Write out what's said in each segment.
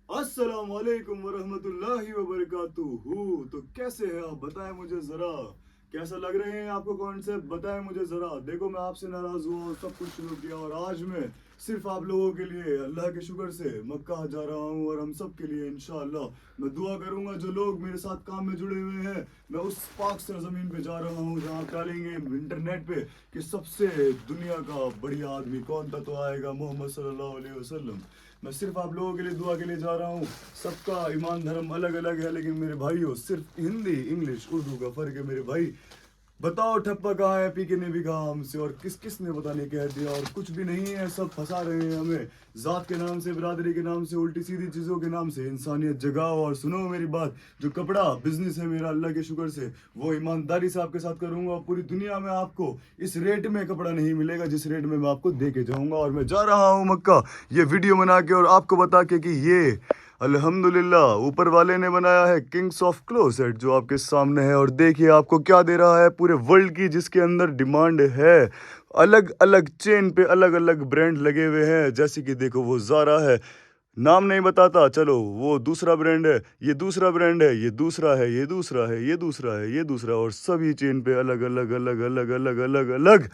अस्सलाम वालेकुम वरहमतुल्लाहि वबरकातुहू। तो कैसे हैं आप, बताएं मुझे जरा, कैसा लग रहे हैं आपको कॉन्सेप्ट, बताएं मुझे जरा। देखो मैं आपसे नाराज हुआ और सब कुछ शुरू किया और आज मैं सिर्फ आप लोगों के लिए अल्लाह के शुक्र से मक्का जा रहा हूँ और हम सब के लिए इंशाअल्लाह मैं दुआ करूँगा। जो लोग मेरे साथ काम में जुड़े हुए हैं, मैं उस पाक सरजमीन पे जा रहा हूँ जहाँ डालेंगे इंटरनेट पे कि सबसे दुनिया का बढ़िया आदमी कौन था, तो आएगा मोहम्मद सल्लल्लाहु अलैहि वसल्लम। मैं सिर्फ आप लोगों के लिए दुआ के लिए जा रहा हूँ। सबका ईमान धर्म अलग अलग है, लेकिन मेरे भाइयों सिर्फ हिंदी इंग्लिश उर्दू का फर्क है। मेरे भाई बताओ ठप्पा कहाँ है, पीके ने भी कहा हमसे और किस किस ने पता नहीं कह दिया, और कुछ भी नहीं है, सब फंसा रहे हैं हमें जात के नाम से, बिरादरी के नाम से, उल्टी सीधी चीज़ों के नाम से। इंसानियत जगाओ और सुनो मेरी बात। जो कपड़ा बिजनेस है मेरा अल्लाह के शुक्र से, वो ईमानदारी से आपके साथ करूंगा। पूरी दुनिया में आपको इस रेट में कपड़ा नहीं मिलेगा जिस रेट में मैं आपको दे के जाऊंगा। और मैं जा रहा हूँ मक्का ये वीडियो बना के और आपको बता के कि ये अल्हम्दुलिल्लाह ऊपर वाले ने बनाया है किंग्स ऑफ क्लोसेट जो आपके सामने है। और देखिए आपको क्या दे रहा है पूरे वर्ल्ड की, जिसके अंदर डिमांड है। अलग अलग चेन पे अलग अलग ब्रांड लगे हुए हैं, जैसे कि देखो वो ज़ारा है, नाम नहीं बताता, चलो वो दूसरा ब्रांड है, ये दूसरा ब्रांड है, ये दूसरा है, ये दूसरा है, ये दूसरा है, ये दूसरा, और सभी चेन पे अलग अलग अलग अलग अलग अलग अलग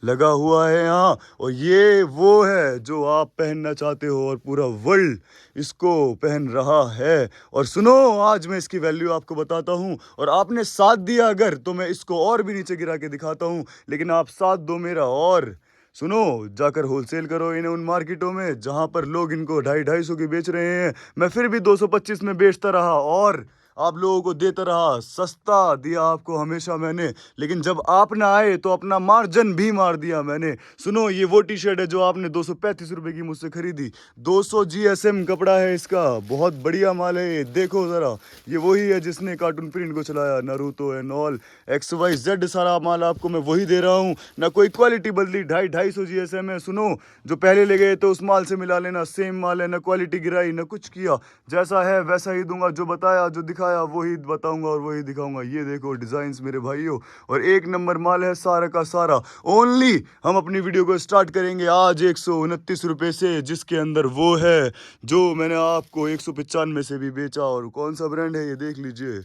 लगा हुआ है यहाँ। और ये वो है जो आप पहनना चाहते हो और पूरा वर्ल्ड इसको पहन रहा है। और सुनो आज मैं इसकी वैल्यू आपको बताता हूँ, और आपने साथ दिया अगर तो मैं इसको और भी नीचे गिरा के दिखाता हूँ, लेकिन आप साथ दो मेरा। और सुनो, जाकर होलसेल करो इन्हें उन मार्केटों में जहां पर लोग इनको 250-250 की बेच रहे हैं। मैं फिर भी 225 में बेचता रहा और आप लोगों को देता रहा, सस्ता दिया आपको हमेशा मैंने। लेकिन जब आप ना आए तो अपना मार्जिन भी मार दिया मैंने। सुनो, ये वो टी शर्ट है जो आपने 235 रुपए की मुझसे खरीदी। 200 GSM कपड़ा है इसका, बहुत बढ़िया माल है ये, देखो जरा। ये वही है जिसने कार्टून प्रिंट को चलाया, नारुतो एंड ऑल XYZ सारा माल आपको मैं वही दे रहा हूँ। ना कोई क्वालिटी बदली, 250 GSM है। सुनो, जो पहले ले गए तो उस माल से मिला लेना, सेम माल है, ना क्वालिटी गिराई ना कुछ किया, जैसा है वैसा ही दूंगा। जो बताया जो दिखाया वही बताऊंगा और वही दिखाऊंगा। ये देखो डिजाइन्स मेरे भाइयों, और एक नंबर माल है सारा का सारा। ओनली हम अपनी वीडियो को स्टार्ट करेंगे आज 129 रुपये से, जिसके अंदर वो है जो मैंने आपको 195 से भी बेचा। और कौन सा ब्रांड है ये देख लीजिए,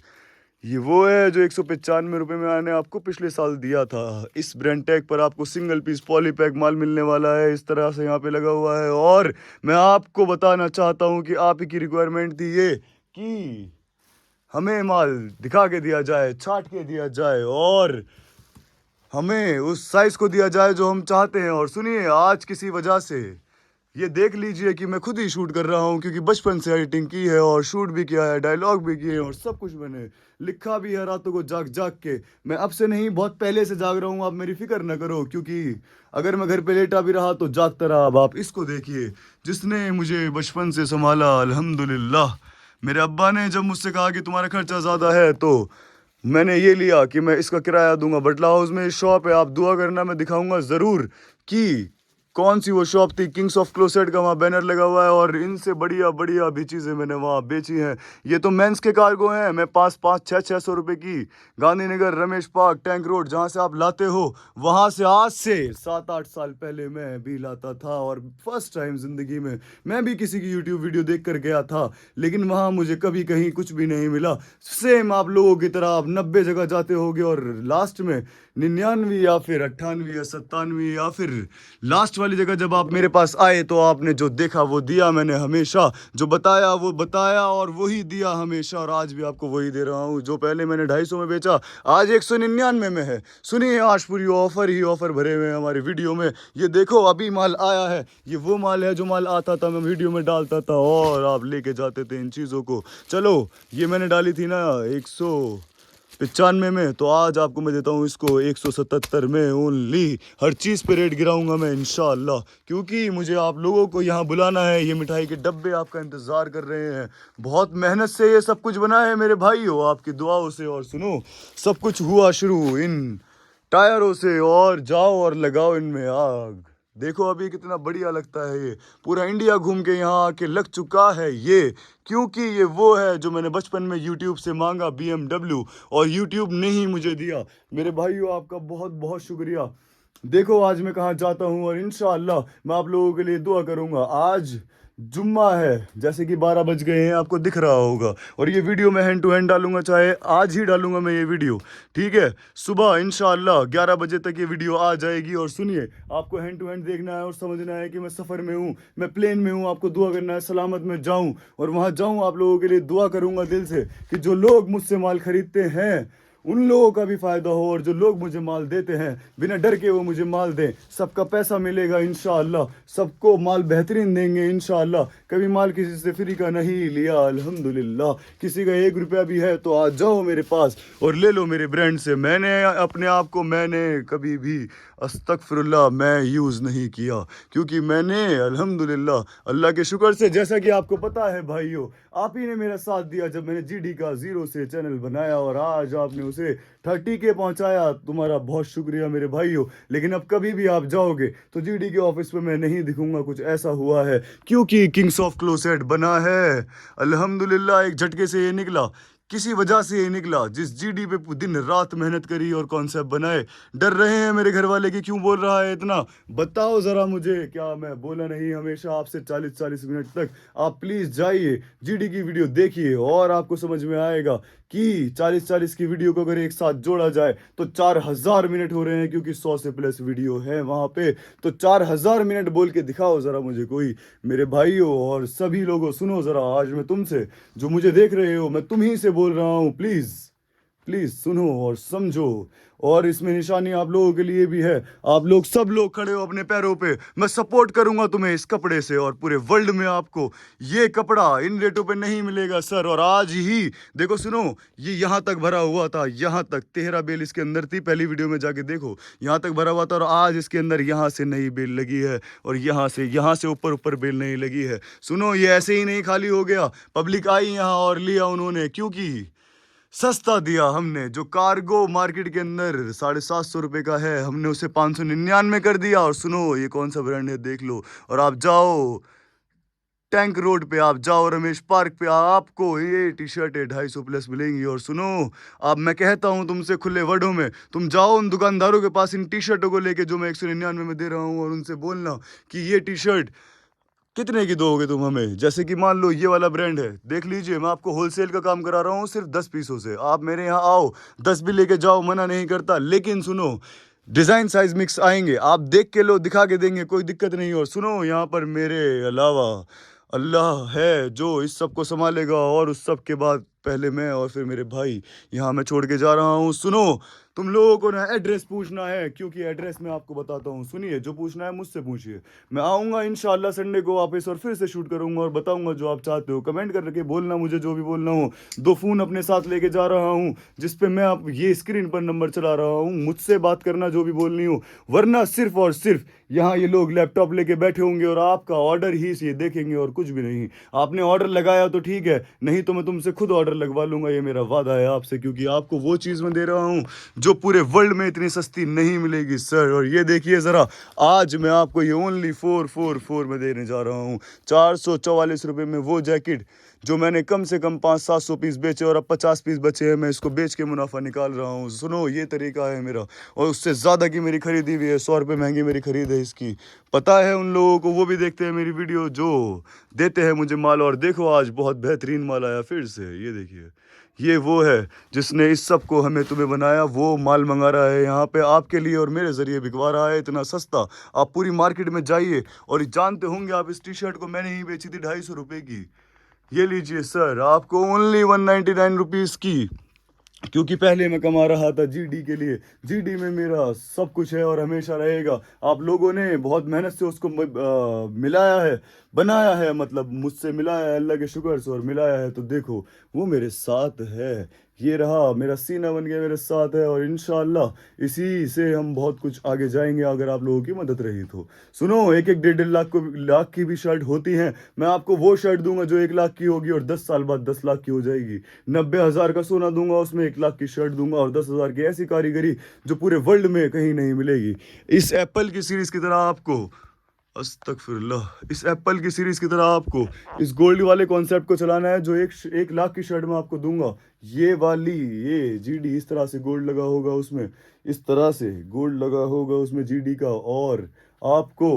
ये वो है जो 195 रुपये में मैंने आपको पिछले साल दिया था। इस ब्रांड टैग पर आपको सिंगल पीस पॉलीपैक माल मिलने वाला है, इस तरह से यहाँ पे लगा हुआ है। और मैं आपको बताना चाहता हूँ कि आप ही की रिक्वायरमेंट थी ये कि हमें माल दिखा के दिया जाए, छाट के दिया जाए और हमें उस साइज को दिया जाए जो हम चाहते हैं। और सुनिए, आज किसी वजह से ये देख लीजिए कि मैं खुद ही शूट कर रहा हूँ, क्योंकि बचपन से एडिटिंग की है और शूट भी किया है, डायलॉग भी किए हैं और सब कुछ मैंने लिखा भी है रातों को जाग जाग के। मैं अब से नहीं, बहुत पहले से जाग रहा हूँ, आप मेरी फिक्र ना करो, क्योंकि अगर मैं घर पे लेटा भी रहा तो जागता रहा। अब आप इसको देखिए, जिसने मुझे बचपन से संभाला अल्हम्दुलिल्लाह। मेरे अब्बा ने जब मुझसे कहा कि तुम्हारा खर्चा ज़्यादा है, तो मैंने ये लिया कि मैं इसका किराया दूंगा। बटला हाउस में शॉप है, आप दुआ करना, मैं दिखाऊंगा ज़रूर कि कौन सी वो शॉप थी। किंग्स ऑफ क्लोसेट का वहाँ बैनर लगा हुआ है और इनसे बढ़िया बढ़िया भी चीज़ें मैंने वहाँ बेची हैं। ये तो मेंस के कार्गो हैं, मैं 5-5, 600 रुपये की Gandhinagar Ramesh park tank road जहाँ से आप लाते हो, वहाँ से आज से 7-8 साल पहले मैं भी लाता था। और फर्स्ट टाइम ज़िंदगी में मैं भी किसी की यूट्यूब वीडियो देख कर गया था, लेकिन वहाँ मुझे कभी कहीं कुछ भी नहीं मिला। सेम आप लोगों की तरह आप 90 जगह जाते होगे और लास्ट में 99 या फिर 98 या 97 या फिर लास्ट वाली जगह जब आप मेरे पास आए तो आपने जो देखा वो दिया मैंने हमेशा, जो बताया वो बताया और वही दिया हमेशा। और आज भी आपको वही दे रहा हूँ। जो पहले मैंने 250 में बेचा आज 199 में है। सुनिए, आज पूरी ऑफर ही ऑफर भरे हुए हैं हमारी वीडियो में। ये देखो अभी माल आया है, ये वो माल है जो माल आता था मैं वीडियो में डालता था और आप लेके जाते थे इन चीज़ों को। चलो, ये मैंने डाली थी ना 195 में, तो आज आपको मैं देता हूँ इसको 177 में ओनली। हर चीज़ पे रेट गिराऊंगा मैं इंशाअल्लाह, क्योंकि मुझे आप लोगों को यहाँ बुलाना है। ये मिठाई के डब्बे आपका इंतज़ार कर रहे हैं। बहुत मेहनत से ये सब कुछ बना है मेरे भाइयों, आपकी दुआओं से। और सुनो, सब कुछ हुआ शुरू इन टायरों से, और जाओ और लगाओ इनमें आग। देखो अभी कितना बढ़िया लगता है। ये पूरा इंडिया घूम के यहाँ आके लग चुका है ये, क्योंकि ये वो है जो मैंने बचपन में यूट्यूब से मांगा, BMW, और यूट्यूब ने ही मुझे दिया। मेरे भाइयों, आपका बहुत बहुत शुक्रिया। देखो आज मैं कहाँ जाता हूँ और इंशाअल्लाह मैं आप लोगों के लिए दुआ करूँगा। आज जुम्मा है, जैसे कि 12 बज गए हैं, आपको दिख रहा होगा। और ये वीडियो मैं हैंड टू हैंड डालूंगा, चाहे आज ही डालूंगा मैं ये वीडियो, ठीक है। सुबह इंशाल्लाह 11 बजे तक ये वीडियो आ जाएगी। और सुनिए, आपको हैंड टू हैंड देखना है और समझना है कि मैं सफ़र में हूँ, मैं प्लेन में हूँ। आपको दुआ करना है सलामत में जाऊँ और वहाँ जाऊँ। आप लोगों के लिए दुआ करूँगा दिल से कि जो लोग मुझसे माल खरीदते हैं उन लोगों का भी फायदा हो, और जो लोग मुझे माल देते हैं बिना डर के वो मुझे माल दें। सबका पैसा मिलेगा इंशाअल्लाह, सबको माल बेहतरीन देंगे इंशाअल्लाह। कभी माल किसी से फ्री का नहीं लिया अल्हम्दुलिल्लाह। किसी का 1 रुपया भी है तो आ जाओ मेरे पास और ले लो मेरे ब्रांड से। मैंने अपने आप को मैंने कभी भी अस्तगफिरुल्लाह मैं यूज़ नहीं किया, क्योंकि मैंने अल्हम्दुलिल्लाह अल्लाह के शुक्र से, जैसा कि आपको पता है भाइयों, आप ही ने मेरा साथ दिया जब मैंने जीडी का 0 से चैनल बनाया और आज आपने उसे 30 के पहुंचाया। तुम्हारा बहुत शुक्रिया मेरे भाइयों। लेकिन अब कभी भी आप जाओगे तो जीडी के ऑफिस पे मैं नहीं दिखूंगा। कुछ ऐसा हुआ है क्योंकि किंग्स ऑफ क्लोसेट बना है अल्हम्दुलिल्लाह। एक झटके से ये निकला, किसी वजह से ये निकला। जिस जीडी पे दिन रात मेहनत करी और कॉन्सेप्ट बनाए। डर रहे हैं मेरे घर वाले कि क्यों बोल रहा है इतना, बताओ ज़रा मुझे। क्या मैं बोला नहीं हमेशा आपसे 40-40 मिनट तक? आप प्लीज़ जाइए जीडी की वीडियो देखिए और आपको समझ में आएगा कि 40-40 की वीडियो को अगर एक साथ जोड़ा जाए तो 4000 मिनट हो रहे हैं, क्योंकि 100 से प्लस वीडियो है वहाँ पे। तो 4000 मिनट बोल के दिखाओ ज़रा मुझे कोई, मेरे भाइयों और सभी लोगों। सुनो ज़रा, आज मैं तुमसे, जो मुझे देख रहे हो, मैं तुम ही से बोल रहा हूँ। प्लीज़ प्लीज़ सुनो और समझो। और इसमें निशानी आप लोगों के लिए भी है। आप लोग सब लोग खड़े हो अपने पैरों पे, मैं सपोर्ट करूंगा तुम्हें इस कपड़े से। और पूरे वर्ल्ड में आपको ये कपड़ा इन रेटों पे नहीं मिलेगा सर। और आज ही देखो, सुनो, ये यहाँ तक भरा हुआ था, यहाँ तक 13 बेल इसके अंदर थी। पहली वीडियो में जाके देखो, यहाँ तक भरा हुआ था। और आज इसके अंदर यहाँ से नई बेल लगी है और यहाँ से ऊपर ऊपर बेल नहीं लगी है। सुनो, ये ऐसे ही नहीं खाली हो गया। पब्लिक आई यहाँ और लिया उन्होंने, क्योंकि सस्ता दिया हमने। जो कार्गो मार्केट के अंदर 750 रुपये का है, हमने उसे 599 कर दिया। और सुनो, ये कौन सा ब्रांड है देख लो। और आप जाओ टैंक रोड पे, आप जाओ रमेश पार्क पे, आपको ये टी शर्ट 250 प्लस मिलेंगी। और सुनो, अब मैं कहता हूँ तुमसे खुले वर्डों में, तुम जाओ उन दुकानदारों के पास इन टी शर्टों को लेके जो मैं 199 में दे रहा हूँ, और उनसे बोलना कि ये टी शर्ट कितने की दोगे तुम हमें। जैसे कि मान लो ये वाला ब्रांड है, देख लीजिए, मैं आपको होलसेल का काम करा रहा हूँ सिर्फ 10 पीसों से। आप मेरे यहाँ आओ, 10 भी लेके जाओ, मना नहीं करता। लेकिन सुनो, डिज़ाइन साइज मिक्स आएंगे, आप देख के लो, दिखा के देंगे, कोई दिक्कत नहीं। और सुनो, यहाँ पर मेरे अलावा अल्लाह है जो इस सब को संभालेगा। और उस सब के बाद पहले मैं और फिर मेरे भाई यहाँ मैं छोड़ के जा रहा हूँ। सुनो, तुम लोगों को ना एड्रेस पूछना है, क्योंकि एड्रेस मैं आपको बताता हूँ। सुनिए, जो पूछना है मुझसे पूछिए। मैं आऊँगा इंशाल्लाह संडे को वापस और फिर से शूट करूँगा और बताऊँगा जो आप चाहते हो। कमेंट करके बोलना मुझे जो भी बोलना हो। 2 फ़ोन अपने साथ लेके जा रहा हूँ, जिस पे मैं आप ये स्क्रीन पर नंबर चला रहा हूँ। मुझसे बात करना जो भी बोलनी हो, वरना सिर्फ और सिर्फ यहाँ ये लोग लैपटॉप लेके बैठे होंगे और आपका ऑर्डर ही ये देखेंगे और कुछ भी नहीं। आपने ऑर्डर लगाया तो ठीक है, नहीं तो मैं तुमसे खुद ऑर्डर लगवा लूँगा। ये मेरा वादा है आपसे, क्योंकि आपको वो चीज़ मैं दे रहा हूँ जो पूरे वर्ल्ड में इतनी सस्ती नहीं मिलेगी सर। और ये देखिए ज़रा, आज मैं आपको ये ओनली 444 में देने जा रहा हूँ। 444 रुपये में वो जैकेट जो मैंने कम से कम 500-700 पीस बेचे और अब 50 पीस बचे हैं, मैं इसको बेच के मुनाफा निकाल रहा हूँ। सुनो, ये तरीका है मेरा। और उससे ज़्यादा की मेरी खरीदी भी है, 100 रुपये महंगी मेरी खरीद है इसकी। पता है उन लोगों को, वो भी देखते हैं मेरी वीडियो, जो देते हैं मुझे माल। और देखो, आज बहुत बेहतरीन माल आया फिर से। ये देखिए, ये वो है जिसने इस सब को हमें तुम्हें बनाया, वो माल मंगा रहा है यहाँ पे आपके लिए और मेरे ज़रिए बिकवा रहा है इतना सस्ता। आप पूरी मार्केट में जाइए और जानते होंगे आप, इस टी शर्ट को मैंने ही बेची थी 250 रुपये की। ये लीजिए सर, आपको ओनली 199 रुपीज़ की। क्योंकि पहले मैं कमा रहा था जीडी के लिए। जीडी में मेरा सब कुछ है और हमेशा रहेगा। आप लोगों ने बहुत मेहनत से उसको मिलाया है, बनाया है, मतलब मुझसे मिलाया है, अल्लाह के शुक्र से। और मिलाया है तो देखो, वो मेरे साथ है। ये रहा, मेरा सीना बन गया, मेरे साथ है। और इंशाल्लाह इसी से हम बहुत कुछ आगे जाएंगे, अगर आप लोगों की मदद रही तो। सुनो, 1-1 डेढ़ लाख की भी शर्ट होती हैं। मैं आपको वो शर्ट दूंगा जो 1 लाख की होगी और 10 साल बाद 10 लाख की हो जाएगी। 90,000 का सोना दूंगा, उसमें 1 लाख की शर्ट दूंगा और 10,000 की ऐसी कारीगरी जो पूरे वर्ल्ड में कहीं नहीं मिलेगी। इस एप्पल की सीरीज की तरह आपको, अस्तगफिरुल्लाह, इस एप्पल की सीरीज की तरह आपको इस गोल्ड वाले कॉन्सेप्ट को चलाना है, जो 1 लाख की शर्ट में आपको दूंगा। ये वाली, ये जीडी इस तरह से गोल्ड लगा होगा उसमें, इस तरह से गोल्ड लगा होगा उसमें जीडी का। और आपको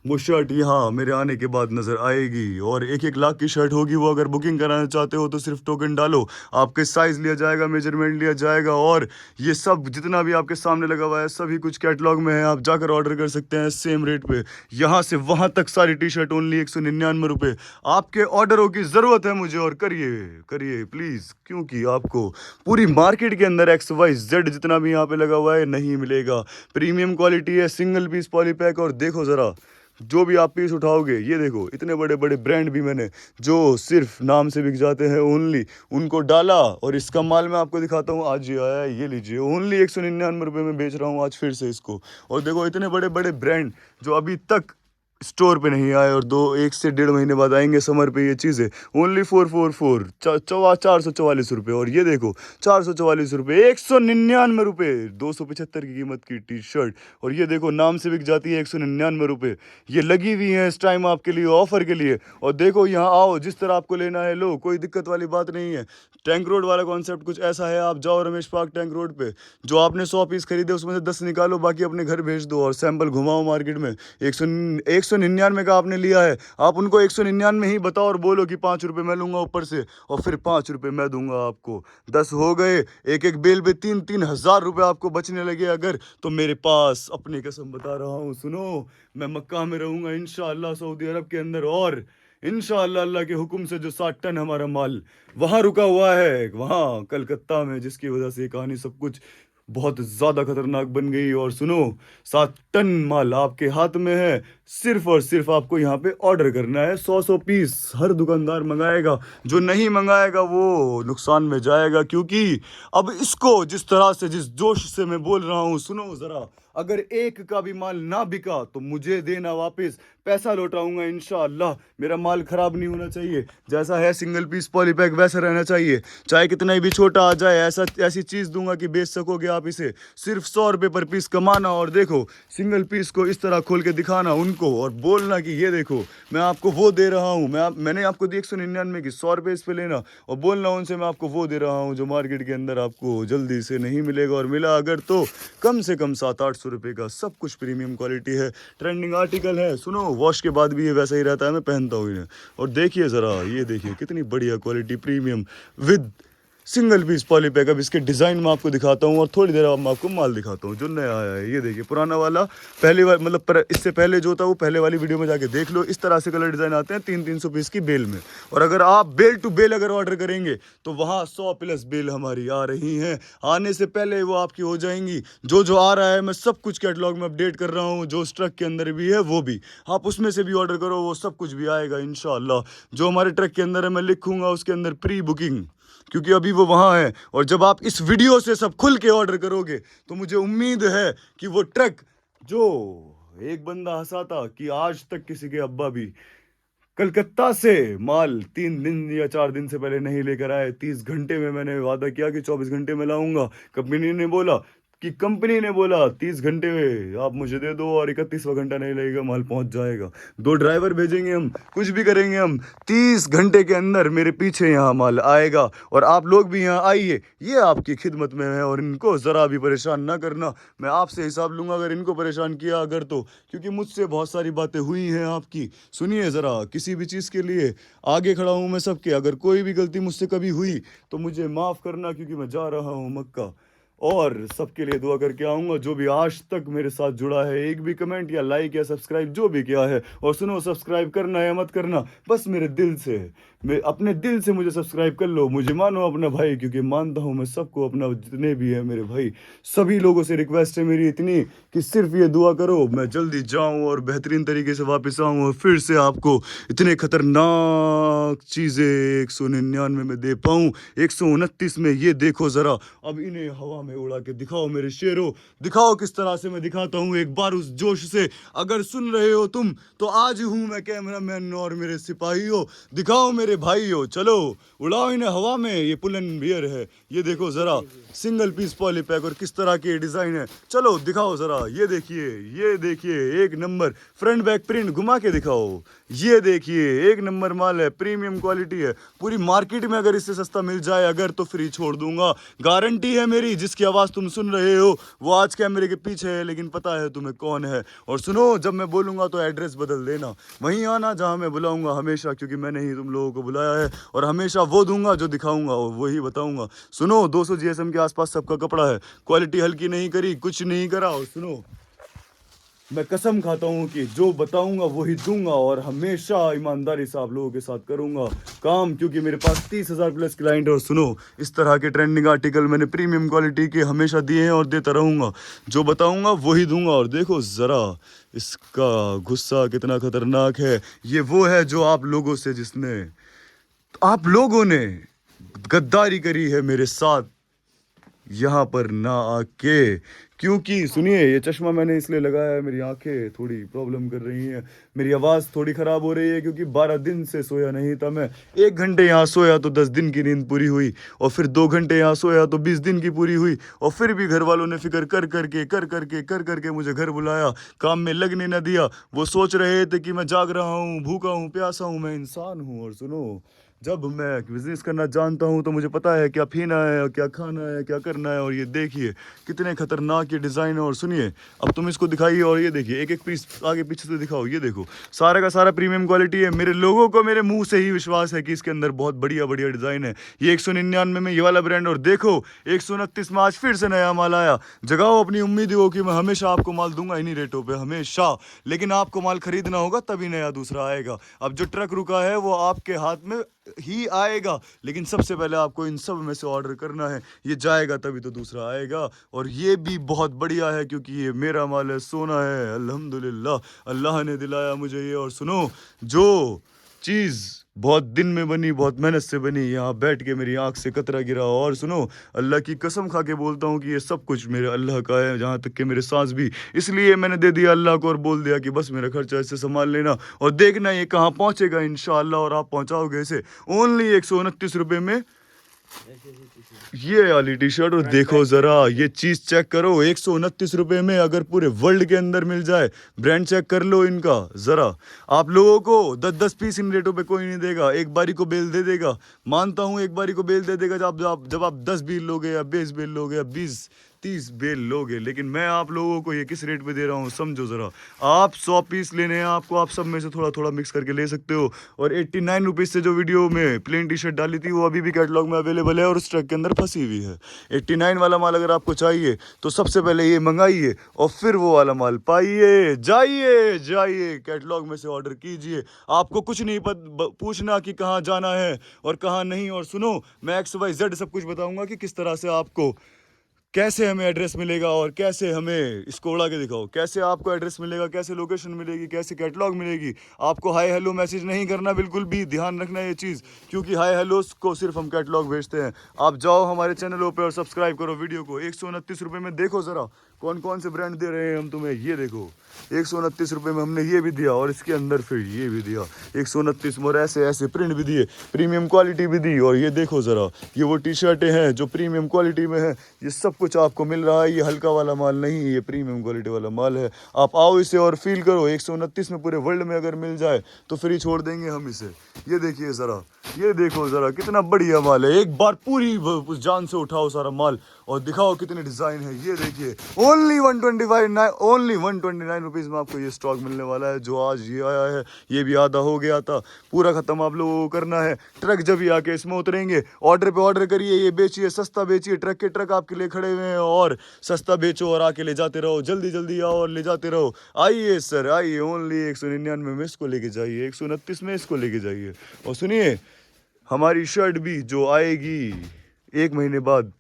वो शर्ट यहाँ मेरे आने के बाद नजर आएगी। और 1-1 लाख की शर्ट होगी वो। अगर बुकिंग कराना चाहते हो तो सिर्फ टोकन डालो, आपके साइज लिया जाएगा, मेजरमेंट लिया जाएगा। और ये सब जितना भी आपके सामने लगा हुआ है सभी कुछ कैटलॉग में है, आप जाकर ऑर्डर कर सकते हैं सेम रेट पे। यहाँ से वहाँ तक सारी टी शर्ट ओनली 199 रुपये। आपके ऑर्डरों की ज़रूरत है मुझे, और करिए करिए प्लीज़, क्योंकि आपको पूरी मार्केट के अंदर XYZ जितना भी यहाँ पे लगा हुआ है नहीं मिलेगा। प्रीमियम क्वालिटी है, सिंगल पीस पॉलीपैक। और देखो ज़रा, जो भी आप पीस उठाओगे, ये देखो इतने बड़े बड़े ब्रांड भी मैंने जो सिर्फ नाम से बिक जाते हैं ओनली, उनको डाला। और इसका माल मैं आपको दिखाता हूँ, आज ये आया है, ये लीजिए, ओनली 199 रुपये में बेच रहा हूँ आज फिर से इसको। और देखो इतने बड़े बड़े ब्रांड जो अभी तक स्टोर पे नहीं आए और 1 से 1.5 महीने बाद आएंगे समर पे, ये चीज़ें ओनली 444 444 रुपये। और ये देखो 444 रुपये, 199 रुपये, 275 की कीमत की टी शर्ट। और ये देखो नाम से बिक जाती है 199 रुपये। ये लगी हुई है इस टाइम आपके लिए, ऑफर के लिए। और देखो यहाँ आओ, जिस तरह आपको लेना है लो, कोई दिक्कत वाली बात नहीं है। टैंक रोड वाला कॉन्सेप्ट कुछ ऐसा है, आप जाओ रमेश पार्क टैंक रोड पे, जो आपने 100 पीस खरीदे उसमें से 10 निकालो, बाकी अपने घर भेज दो और सैंपल घुमाओ मार्केट में। 199 का आपने लिया है, आप उनको 199 ही बताओ और बोलो कि 5 रुपये मैं लूँगा ऊपर से, और फिर 5 रुपये मैं दूंगा आपको। 10 हो गए, एक एक बेल पे 3-3 हज़ार रुपये आपको बचने लगे अगर, तो मेरे पास अपनी कसम बता रहा हूँ, सुनो, मैं मक्का में रहूँगा इंशाअल्लाह, सऊदी अरब के अंदर। और इंशाअल्लाह अल्लाह के हुक्म से जो 60 टन हमारा माल वहाँ रुका हुआ है, वहाँ कलकत्ता में, जिसकी वजह से ये कहानी सब कुछ बहुत ज़्यादा खतरनाक बन गई। और सुनो, 7 टन माल आपके हाथ में है, सिर्फ और सिर्फ आपको यहाँ पे ऑर्डर करना है। 100 पीस हर दुकानदार मंगाएगा, जो नहीं मंगाएगा वो नुकसान में जाएगा। क्योंकि अब इसको जिस तरह से, जिस जोश से मैं बोल रहा हूँ, सुनो ज़रा, अगर एक का भी माल ना बिका तो मुझे देना वापस, पैसा लौटाऊंगा इंशाअल्लाह। मेरा माल ख़राब नहीं होना चाहिए, जैसा है सिंगल पीस पॉलीपैक वैसा रहना चाहिए, चाहे कितना भी छोटा आ जाए। ऐसी चीज़ दूंगा कि बेच सकोगे आप इसे। सिर्फ 100 रुपये पर पीस कमाना, और देखो सिंगल पीस को इस तरह खोल के दिखाना उनको, और बोलना कि ये देखो मैं आपको वो दे रहा हूँ, मैंने आपको दी 199 की, 100 रुपये इस पे लेना, और बोलना उनसे मैं आपको वो दे रहा हूँ जो मार्केट के अंदर आपको जल्दी से नहीं मिलेगा। और मिला अगर तो कम से कम 700-800 रुपये का। सब कुछ प्रीमियम क्वालिटी है, ट्रेंडिंग आर्टिकल है। सुनो, वॉश के बाद भी ये वैसा ही रहता है, मैं पहनता हूँ इन्हें। और देखिए ज़रा, ये देखिए कितनी बढ़िया quality, premium with single piece polypack. अब इसके डिज़ाइन में आपको दिखाता हूँ, और थोड़ी देर अब मैं आपको माल दिखाता हूँ जो नया आया है। ये देखिए, पुराना वाला पहले वाला, मतलब इससे पहले जो था वो पहले वाली वीडियो में जाके देख लो। इस तरह से कलर डिज़ाइन आते हैं 300-300 पीस की बेल में। और अगर आप बेल टू बेल अगर ऑर्डर करेंगे तो वहाँ 100+ बेल हमारी आ रही हैं, आने से पहले वो आपकी हो जाएंगी। जो जो आ रहा है मैं सब कुछ कैटलॉग में अपडेट कर रहा हूँ, जो ट्रक के अंदर भी है वो भी, आप उसमें से भी ऑर्डर करो, वो सब कुछ भी आएगा इंशाअल्लाह। जो हमारे ट्रक के अंदर है मैं लिखूँगा उसके अंदर प्री बुकिंग, क्योंकि अभी वो वहाँ है। और जब आप इस वीडियो से सब खुल के ऑर्डर करोगे तो मुझे उम्मीद है कि वो ट्रक, जो एक बंदा हंसा था कि आज तक किसी के अब्बा भी कलकत्ता से माल 3 दिन या 4 दिन से पहले नहीं लेकर आए, 30 घंटे में मैंने वादा किया कि 24 घंटे में लाऊंगा, कंपनी ने बोला 30 घंटे में आप मुझे दे दो, और 31वां घंटा नहीं लगेगा, माल पहुंच जाएगा। 2 ड्राइवर भेजेंगे हम, कुछ भी करेंगे हम, 30 घंटे के अंदर मेरे पीछे यहाँ माल आएगा। और आप लोग भी यहाँ आइए, ये आपकी खिदमत में है, और इनको ज़रा भी परेशान ना करना। मैं आपसे हिसाब लूँगा अगर इनको परेशान किया अगर तो, क्योंकि मुझसे बहुत सारी बातें हुई हैं आपकी। सुनिए ज़रा, किसी भी चीज़ के लिए आगे खड़ा हूँ मैं सबके। अगर कोई भी गलती मुझसे कभी हुई तो मुझे माफ़ करना, क्योंकि मैं जा रहा हूँ मक्का, और सबके लिए दुआ करके आऊँगा। जो भी आज तक मेरे साथ जुड़ा है, एक भी कमेंट या लाइक या सब्सक्राइब जो भी किया है, और सुनो, सब्सक्राइब करना या मत करना बस मेरे दिल से, मैं अपने दिल से मुझे सब्सक्राइब कर लो, मुझे मानो अपना भाई, क्योंकि मानता हूँ मैं सबको अपना, जितने भी है मेरे भाई। सभी लोगों से रिक्वेस्ट है मेरी इतनी कि सिर्फ ये दुआ करो मैं जल्दी जाऊँ और बेहतरीन तरीके से वापस आऊँ, और फिर से आपको इतने खतरनाक चीज़ें 199 में दे पाऊँ, 129 में। ये देखो ज़रा, अब इन्हें हवा में उड़ा के दिखाओ मेरे शेरों, दिखाओ किस तरह से मैं दिखाता हूँ एक बार उस जोश से। अगर सुन रहे हो तुम तो आज हूँ मैं कैमरामैन और मेरे सिपाहियों, दिखाओ मेरे मेरे भाइयों, चलो उड़ाओ इन्हें हवा में। ये पुल एंड बियर है, ये देखो जरा, सिंगल पीस पॉलीपैक और किस तरह के डिजाइन है। चलो दिखाओ जरा, ये देखिए एक नंबर फ्रंट बैक प्रिंट घुमा के दिखाओ। ये देखिए एक नंबर माल है, प्रीमियम क्वालिटी है। पूरी मार्केट में अगर इससे सस्ता मिल जाए अगर तो फ्री छोड़ दूंगा, गारंटी है मेरी। जिसकी आवाज़ तुम सुन रहे हो वो आज कैमरे के पीछे है, लेकिन पता है तुम्हें कौन है। और सुनो, जब मैं बोलूंगा तो एड्रेस बदल देना, वहीं आना जहां मैं बुलाऊंगा हमेशा, क्योंकि मैंने ही तुम लोगों को बुलाया है। और हमेशा वो दूंगा जो दिखाऊंगा और वही बताऊंगा। सुनो, 200 GSM के आसपास सबका कपड़ा है, क्वालिटी हल्की नहीं करी, कुछ नहीं करा। और सुनो, मैं कसम खाता हूँ कि जो बताऊंगा वही दूंगा और हमेशा ईमानदारी से आप लोगों के साथ करूंगा काम, क्योंकि मेरे पास 30,000 प्लस क्लाइंट है। और सुनो, इस तरह के ट्रेंडिंग आर्टिकल मैंने प्रीमियम क्वालिटी के हमेशा दिए हैं और देता रहूंगा। जो बताऊंगा वही दूंगा। और देखो ज़रा इसका गुस्सा कितना खतरनाक है। ये वो है जो आप लोगों से, जिसने आप लोगों ने गद्दारी करी है मेरे साथ यहाँ पर ना आके। क्योंकि सुनिए, ये चश्मा मैंने इसलिए लगाया है, मेरी आंखें थोड़ी प्रॉब्लम कर रही हैं, मेरी आवाज़ थोड़ी ख़राब हो रही है, क्योंकि 12 दिन से सोया नहीं था मैं। 1 घंटे यहाँ सोया तो 10 दिन की नींद पूरी हुई, और फिर 2 घंटे यहाँ सोया तो 20 दिन की पूरी हुई। और फिर भी घर वालों ने फिक्र कर करके मुझे घर बुलाया, काम में लगने न दिया। वो सोच रहे थे कि मैं जाग रहा हूँ, भूखा हूँ, प्यासा हूँ, मैं इंसान हूँ। और सुनो, जब मैं बिजनेस करना जानता हूं तो मुझे पता है क्या पीना है, क्या खाना है, क्या करना है। और ये देखिए कितने खतरनाक ये डिज़ाइन है। और सुनिए, अब तुम इसको दिखाइए और ये देखिए, एक एक पीस आगे पीछे से दिखाओ। ये देखो, सारा का सारा प्रीमियम क्वालिटी है। मेरे लोगों को मेरे मुंह से ही विश्वास है कि इसके अंदर बहुत बढ़िया बढ़िया डिज़ाइन है। ये 199 में ये वाला ब्रांड, और देखो 129 में आज फिर से नया माल आया। जगाओ अपनी उम्मीदों की, मैं हमेशा आपको माल दूंगा इन्हीं रेटों पे, हमेशा। लेकिन आपको माल खरीदना होगा तभी नया दूसरा आएगा। अब जो ट्रक रुका है वो आपके हाथ में ही आएगा, लेकिन सबसे पहले आपको इन सब में से ऑर्डर करना है। ये जाएगा तभी तो दूसरा आएगा। और ये भी बहुत बढ़िया है, क्योंकि ये मेरा माल है, सोना है, अल्हम्दुलिल्लाह अल्लाह ने दिलाया मुझे ये। और सुनो, जो चीज़ बहुत दिन में बनी, बहुत मेहनत से बनी, यहाँ बैठ के मेरी आंख से कतरा गिरा। और सुनो, अल्लाह की कसम खा के बोलता हूँ कि ये सब कुछ मेरे अल्लाह का है, जहाँ तक कि मेरे सांस भी। इसलिए मैंने दे दिया अल्लाह को और बोल दिया कि बस मेरा खर्चा इससे संभाल लेना, और देखना ये कहाँ पहुँचेगा इंशाअल्लाह। और आप पहुँचाओगे इसे ओनली 129 रुपये में ये वाली टी शर्ट। और देखो जरा, ये चीज चेक करो, 129 रुपये में अगर पूरे वर्ल्ड के अंदर मिल जाए। ब्रांड चेक कर लो इनका जरा। आप लोगों को 10-10 पीस इन रेटों पे कोई नहीं देगा। एक बारी को बेल दे देगा, मानता हूँ, एक बारी को बेल दे देगा जब आप 10 बेल लोगे या 20 बेल लोगे या 20-30 बेल लोगे। लेकिन मैं आप लोगों को ये किस रेट पे दे रहा हूँ समझो जरा। आप 100 पीस लेने हैं आपको, आप सब में से थोड़ा थोड़ा मिक्स करके ले सकते हो। और 89 रुपीज़ से जो वीडियो में प्लेन टी शर्ट डाली थी वो अभी भी कैटलॉग में अवेलेबल है और उस ट्रक के अंदर फंसी हुई है। 89 वाला माल अगर आपको चाहिए तो सबसे पहले ये मंगाइए और फिर वो वाला माल पाइए। जाइए कैटलॉग में से ऑर्डर कीजिए। आपको कुछ नहीं पूछना कि कहाँ जाना है और कहाँ नहीं। और सुनो, मैं XYZ सब कुछ बताऊंगा कि किस तरह से आपको, कैसे हमें एड्रेस मिलेगा और कैसे हमें, इसको उड़ा के दिखाओ, कैसे आपको एड्रेस मिलेगा, कैसे लोकेशन मिलेगी, कैसे कैटलॉग मिलेगी। आपको हाय हेलो मैसेज नहीं करना, बिल्कुल भी ध्यान रखना ये चीज़, क्योंकि हाय हेलो को सिर्फ हम कैटलॉग भेजते हैं। आप जाओ हमारे चैनलों पे और सब्सक्राइब करो वीडियो को। 129 रुपये में देखो ज़रा कौन कौन से ब्रांड दे रहे हैं हम तुम्हें। ये देखो 129 रुपये में हमने ये भी दिया और इसके अंदर फिर ये भी दिया 129 में, और ऐसे ऐसे प्रिंट भी दिए, प्रीमियम क्वालिटी भी दी। और ये देखो ज़रा, ये वो टी शर्टें हैं जो प्रीमियम क्वालिटी में है। ये सब कुछ आपको मिल रहा है। ये हल्का वाला माल नहीं, ये प्रीमियम क्वालिटी वाला माल है। आप आओ इसे और फील करो। 129 में पूरे वर्ल्ड में अगर मिल जाए तो फ्री छोड़ देंगे हम इसे। ये देखिए ज़रा, ये देखो ज़रा कितना बढ़िया माल है। एक बार पूरी जान से उठाओ सारा माल और दिखाओ कितने डिज़ाइन है। ये देखिए ओनली 129 रुपीज़ में आपको ये स्टॉक मिलने वाला है। जो आज ये आया है ये भी आधा हो गया था, पूरा ख़त्म आप लोगों को करना है। ट्रक जब ही आके इसमें उतरेंगे, ऑर्डर पे ऑर्डर करिए, ये बेचिए, सस्ता बेचिए। ट्रक के ट्रक आपके लिए खड़े हुए हैं और सस्ता बेचो और आके ले जाते रहो। जल्दी जल्दी आओ और ले जाते रहो। आइए सर आइए, ओनली 199 में इसको लेके जाइए, 129 में इसको लेके जाइए। और सुनिए, हमारी शर्ट भी जो आएगी 1 महीने बाद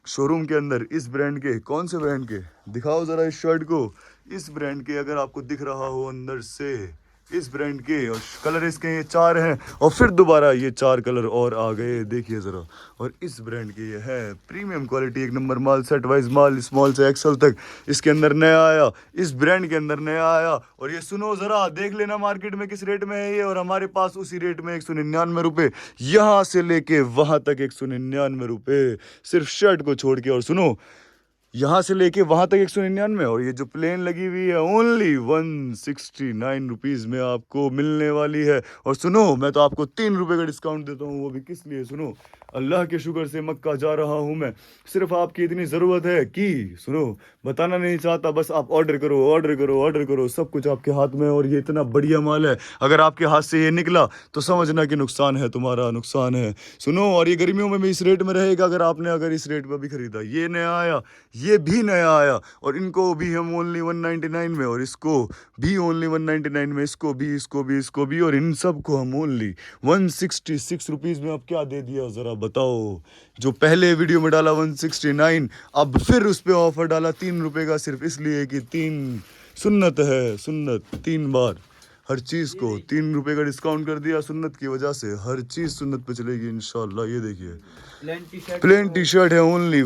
शोरूम के अंदर, इस ब्रांड के, कौन से ब्रांड के दिखाओ ज़रा इस शर्ट को। इस ब्रांड के अगर आपको दिख रहा हो अंदर से इस ब्रांड के, और कलर इसके ये 4 हैं, और फिर दोबारा ये 4 कलर और आ गए, देखिए ज़रा। और इस ब्रांड के ये है प्रीमियम क्वालिटी, एक नंबर माल, सेट वाइज माल, स्मॉल से एक्सल तक इसके अंदर नया आया, इस ब्रांड के अंदर नया आया। और ये सुनो ज़रा, देख लेना मार्केट में किस रेट में है ये, और हमारे पास उसी रेट में 199 रुपये, यहाँ से लेके वहाँ तक 199 रुपये सिर्फ शर्ट को छोड़ के। और सुनो, यहाँ से लेके वहां तक 199, और ये जो प्लेन लगी हुई है ओनली 169 रुपीज़ में आपको मिलने वाली है। और सुनो, मैं तो आपको 3 रुपये का डिस्काउंट देता हूँ, वो भी किस लिए? सुनो, अल्लाह के शुक्र से मक्का जा रहा हूँ मैं, सिर्फ आपकी इतनी ज़रूरत है कि सुनो, बताना नहीं चाहता, बस आप ऑर्डर करो, ऑर्डर करो, ऑर्डर करो, सब कुछ आपके हाथ में। और ये इतना बढ़िया माल है, अगर आपके हाथ से ये निकला तो समझना कि नुकसान है, तुम्हारा नुकसान है। सुनो, और ये गर्मियों में भी इस रेट में रहेगा, अगर इस रेट पर भी खरीदा। ये नया आया, ये भी नया आया, और इनको भी हम ओनली 199 में, और इसको भी ओनली 199 में, इसको भी, इसको भी, इसको भी, और इन सब को हम ओनली 166 रुपीज़ में। अब क्या दे दिया ज़रा बताओ? जो पहले वीडियो में डाला 169, अब फिर उस पर ऑफर डाला 3 रुपये का, सिर्फ इसलिए कि 3 सुन्नत है, सुन्नत 3 बार हर चीज़ को 3 रुपये का डिस्काउंट कर दिया सुन्नत की वजह से। हर चीज़ सुन्नत पे चलेगी इंशाल्लाह। ये देखिए, प्लेन टी शर्ट है ओनली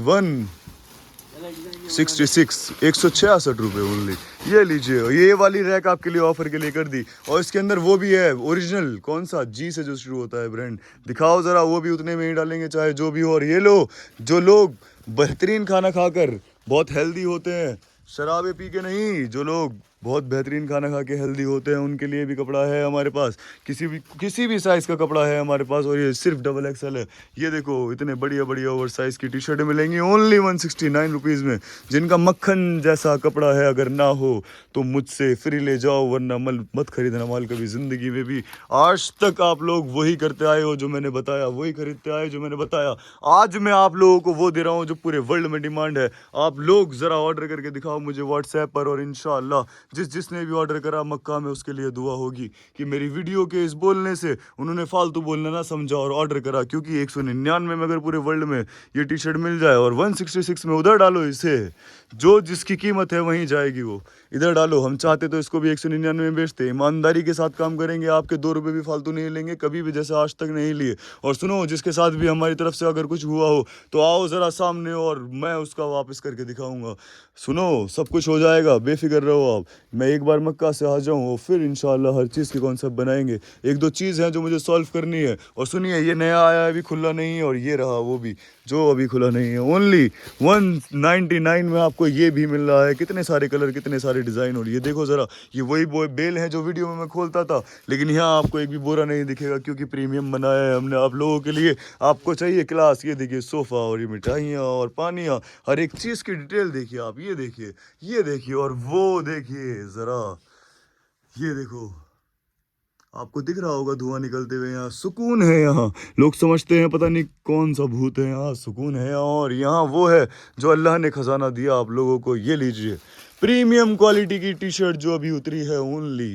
166, 166 रुपये ओनली। ये लीजिए, ये वाली रैक आपके लिए ऑफर के लिए कर दी, और इसके अंदर वो भी है ओरिजिनल, कौन सा, जी से जो शुरू होता है ब्रांड, दिखाओ ज़रा, वो भी उतने में ही डालेंगे चाहे जो भी हो। और ये लो, जो लोग बेहतरीन खाना खाकर बहुत हेल्दी होते हैं, शराबे पी के नहीं, जो लोग बहुत बेहतरीन खाना खा के हेल्दी होते हैं, उनके लिए भी कपड़ा है हमारे पास, किसी भी साइज़ का कपड़ा है हमारे पास, और ये सिर्फ डबल एक्सल है। ये देखो, इतने बढ़िया बढ़िया ओवर साइज़ की टी शर्टें मिलेंगी ओनली 169 रुपीज़ में, जिनका मक्खन जैसा कपड़ा है। अगर ना हो तो मुझसे फ्री ले जाओ, वरना मत खरीदना माल कभी ज़िंदगी में भी। आज तक आप लोग वही करते आए हो जो मैंने बताया, वही खरीदते आए जो मैंने बताया। आज मैं आप लोगों को वो दे रहा हूँ जो पूरे वर्ल्ड में डिमांड है। आप लोग ज़रा ऑर्डर करके दिखाओ मुझे व्हाट्सएप पर, और इंशाल्लाह जिसने भी ऑर्डर करा मक्का में, उसके लिए दुआ होगी कि मेरी वीडियो के इस बोलने से उन्होंने फालतू बोलना ना समझा और ऑर्डर करा। क्योंकि 199 में अगर पूरे वर्ल्ड में ये टी शर्ट मिल जाए, और 166 में उधर डालो इसे, जो जिसकी कीमत है वहीं जाएगी वो, इधर डालो। हम चाहते तो इसको भी 199 में बेचते, ईमानदारी के साथ काम करेंगे, आपके 2 रुपये भी फालतू नहीं लेंगे कभी भी, जैसे आज तक नहीं लिए। और सुनो, जिसके साथ भी हमारी तरफ से अगर कुछ हुआ हो तो आओ ज़रा सामने, और मैं उसका वापस करके दिखाऊंगा। सुनो, सब कुछ हो जाएगा, बेफिक्र रहो आप। मैं एक बार मक्का से आ जाऊँ और फिर इंशाल्लाह हर चीज़ के कॉन्सेप्ट बनाएंगे। 1-2 चीज़ हैं जो मुझे सॉल्व करनी है। और सुनिए, ये नया आया है, अभी खुला नहीं है, और ये रहा वो भी जो अभी खुला नहीं है। ओनली 199 में आपको ये भी मिल रहा है। कितने सारे कलर, कितने सारे डिज़ाइन। और ये देखो ज़रा, ये वही बेल है जो वीडियो में मैं खोलता था, लेकिन यहाँ आपको एक भी बोरा नहीं दिखेगा, क्योंकि प्रीमियम बनाया है हमने आप लोगों के लिए। आपको चाहिए क्लास, ये देखिए सोफ़ा, और ये मिठाइयाँ और पानियाँ, हर एक चीज़ की डिटेल देखिए आप। ये देखिए, ये देखिए, और वो देखिए ज़रा, ये देखो, आपको दिख रहा होगा धुआं निकलते हुए। यहाँ सुकून है, यहाँ लोग समझते हैं पता नहीं कौन सा भूत है, यहाँ सुकून है। और यहाँ वो है जो अल्लाह ने खजाना दिया आप लोगों को। ये लीजिए, प्रीमियम क्वालिटी की टी शर्ट जो अभी उतरी है only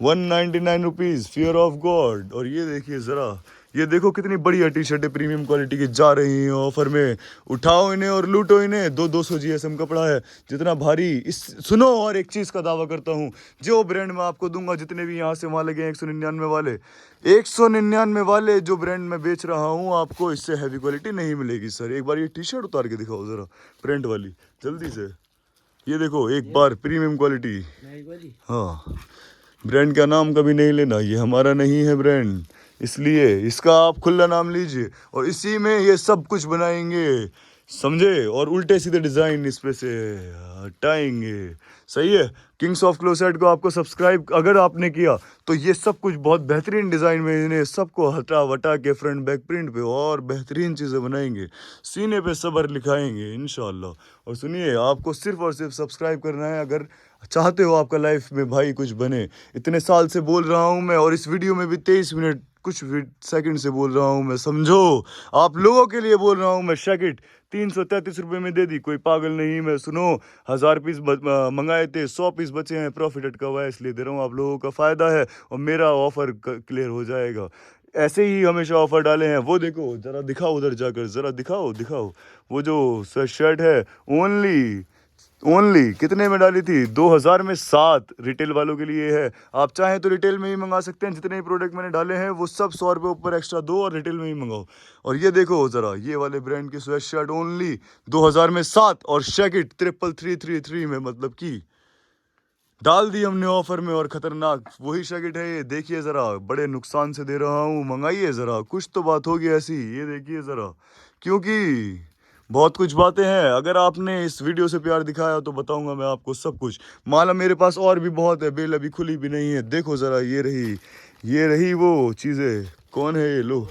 199 rupees, fear of God. और ये देखिए ज़रा, ये देखो कितनी बढ़िया टी शर्टें प्रीमियम क्वालिटी की जा रही हैं ऑफर में। उठाओ इन्हें और लूटो इन्हें। 200 जीएसएम कपड़ा है, जितना भारी। इस सुनो, और एक चीज़ का दावा करता हूँ, जो ब्रांड मैं आपको दूंगा, जितने भी यहाँ से वहाँ लगे हैं 199 वाले, 199 वाले जो ब्रांड मैं बेच रहा हूँ, आपको इससे हैवी क्वालिटी नहीं मिलेगी सर। एक बार ये टी शर्ट उतार के दिखाओ ज़रा, प्रिंट वाली, जल्दी से। ये देखो एक बार, प्रीमियम क्वालिटी। हाँ, ब्रांड का नाम कभी नहीं लेना, ये हमारा नहीं है ब्रांड, इसलिए इसका आप खुला नाम लीजिए, और इसी में ये सब कुछ बनाएंगे, समझे। और उल्टे सीधे डिज़ाइन इस पे से हटाएंगे, सही है। किंग्स ऑफ क्लोसेट को आपको सब्सक्राइब अगर आपने किया तो ये सब कुछ बहुत बेहतरीन डिज़ाइन में इन्हें सबको हटा वटा के फ्रंट बैक प्रिंट पे और बेहतरीन चीज़ें बनाएंगे, सीने पे सब्र लिखाएंगे इंशाल्लाह। और सुनिए, आपको सिर्फ और सिर्फ सब्सक्राइब करना है अगर चाहते हो आपका लाइफ में भाई कुछ बने। इतने साल से बोल रहा हूँ मैं, और इस वीडियो में भी 23 मिनट कुछ सेकंड से बोल रहा हूँ मैं, समझो, आप लोगों के लिए बोल रहा हूँ मैं। शैकेट 333 रुपये में दे दी, कोई पागल नहीं मैं। सुनो, 1000 पीस मंगाए थे, 100 पीस बचे हैं, प्रॉफिट अटका हुआ है, इसलिए दे रहा हूँ। आप लोगों का फ़ायदा है और मेरा ऑफ़र क्लियर हो जाएगा। ऐसे ही हमेशा ऑफ़र डाले हैं। वो देखो ज़रा, दिखाओ उधर जाकर, ज़रा दिखाओ, वो जो शर्ट है ओनली ओनली कितने में डाली थी? 2000 में 7। रिटेल वालों के लिए है। आप चाहें तो रिटेल में ही मंगा सकते हैं। जितने प्रोडक्ट मैंने डाले हैं वो सब 100 रुपये ऊपर एक्स्ट्रा दो और रिटेल में ही मंगाओ। और ये देखो जरा, ये वाले ब्रांड की स्वेट शर्ट ओनली 2000 में 7 और जैकेट 33333 में, मतलब कि डाल दी हमने ऑफर में। और खतरनाक वही जैकेट है ये, देखिए जरा, बड़े नुकसान से दे रहा हूँ, मंगाइए जरा, कुछ तो बात होगी ऐसी, ये देखिए जरा। क्योंकि बहुत कुछ बातें हैं। अगर आपने इस वीडियो से प्यार दिखाया तो बताऊंगा मैं आपको सब कुछ। माला मेरे पास और भी बहुत है, बेल अभी खुली भी नहीं है। देखो जरा, ये रही वो चीजें। कौन है ये? लो,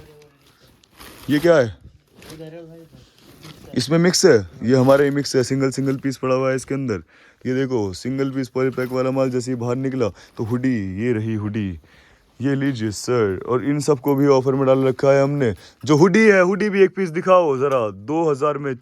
ये क्या है? इसमें मिक्स है, ये हमारा ही मिक्स है। सिंगल सिंगल पीस पड़ा हुआ है इसके अंदर। ये देखो, सिंगल पीस पॉली पैक वाला माल जैसे ही बाहर निकला तो हुडी, ये रही हुडी, ये लीजिए सर। और इन सबको भी ऑफर में डाल रखा है हमने। जो हुडी है, हुडी भी एक पीस दिखाओ जरा, 2000 में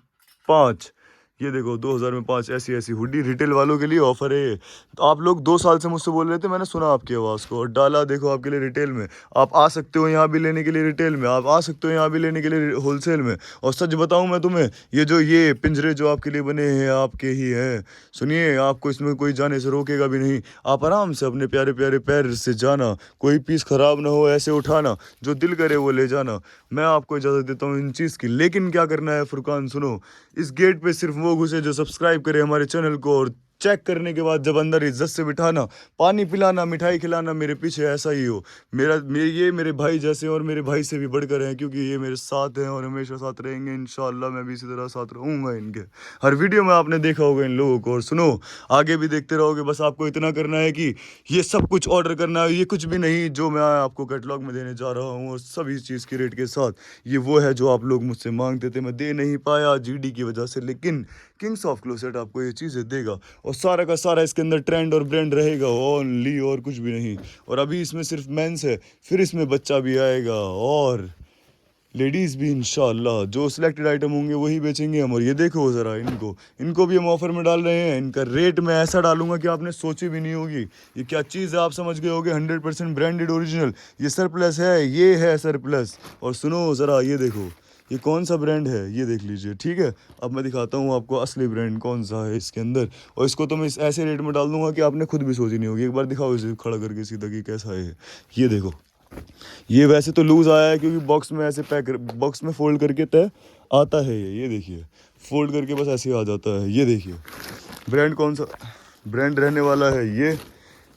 5। ये देखो, 2000 में 5 ऐसी ऐसी हुडी रिटेल वालों के लिए ऑफर है ये। तो आप लोग 2 साल से मुझसे बोल रहे थे, मैंने सुना आपकी आवाज़ को और डाला, देखो आपके लिए रिटेल में। आप आ सकते हो यहाँ भी लेने के लिए रिटेल में, आप आ सकते हो यहाँ भी लेने के लिए होलसेल में। और सच बताऊँ मैं तुम्हें, ये पिंजरे जो आपके लिए बने हैं आपके ही हैं। सुनिए, आपको इसमें कोई जाने से रोकेगा भी नहीं। आप आराम से अपने प्यारे प्यारे पैर से जाना, कोई पीस खराब ना हो, ऐसे उठाना, जो दिल करे वो ले जाना। मैं आपको इजाज़त देता हूँ इन चीज़ की। लेकिन क्या करना है फुरकान, सुनो, इस गेट पे सिर्फ वो घुसे जो सब्सक्राइब करे हमारे चैनल को, और चेक करने के बाद जब अंदर इज्जत से बिठाना, पानी पिलाना, मिठाई खिलाना, मेरे पीछे ऐसा ही हो। ये मेरे भाई जैसे और मेरे भाई से भी बढ़कर हैं, क्योंकि ये मेरे साथ हैं और हमेशा साथ रहेंगे इंशाल्लाह। मैं भी इसी तरह साथ रहूंगा इनके। हर वीडियो में आपने देखा होगा इन लोगों को, और सुनो, आगे भी देखते रहोगे। बस आपको इतना करना है कि ये सब कुछ ऑर्डर करना है। ये कुछ भी नहीं जो मैं आपको कैटलॉग में देने जा रहा हूँ, और सभी चीज़ की रेट के साथ। ये वो है जो आप लोग मुझसे मांगते थे, मैं दे नहीं पाया जीडी की वजह से, लेकिन किंग्स ऑफ क्लोसेट आपको ये चीज़ें देगा। और सारा का सारा इसके अंदर ट्रेंड और ब्रांड रहेगा ओनली, और कुछ भी नहीं। और अभी इसमें सिर्फ मेंस है, फिर इसमें बच्चा भी आएगा और लेडीज़ भी इंशाल्लाह। जो सिलेक्टेड आइटम होंगे वही बेचेंगे हम। और ये देखो ज़रा, इनको भी हम ऑफर में डाल रहे हैं। इनका रेट मैं ऐसा डालूंगा कि आपने सोची भी नहीं होगी। ये क्या चीज़ है आप समझ गए होगे। 100% ब्रांडेड ओरिजिनल। ये सरप्लस है, ये है सरप्लस। और सुनो ज़रा, ये देखो, ये कौन सा ब्रांड है, ये देख लीजिए, ठीक है। अब मैं दिखाता हूँ आपको असली ब्रांड कौन सा है इसके अंदर। और इसको तो मैं इस ऐसे रेट में डाल दूंगा कि आपने खुद भी सोची नहीं होगी। एक बार दिखाओ इसे खड़ा करके सीधा कि कैसा है ये देखो। ये वैसे तो लूज आया है क्योंकि बॉक्स में ऐसे बॉक्स में फोल्ड करके तय आता है ये देखिए, फोल्ड करके बस ऐसे ही आ जाता है। ये देखिए, ब्रांड कौन सा ब्रांड रहने वाला है, ये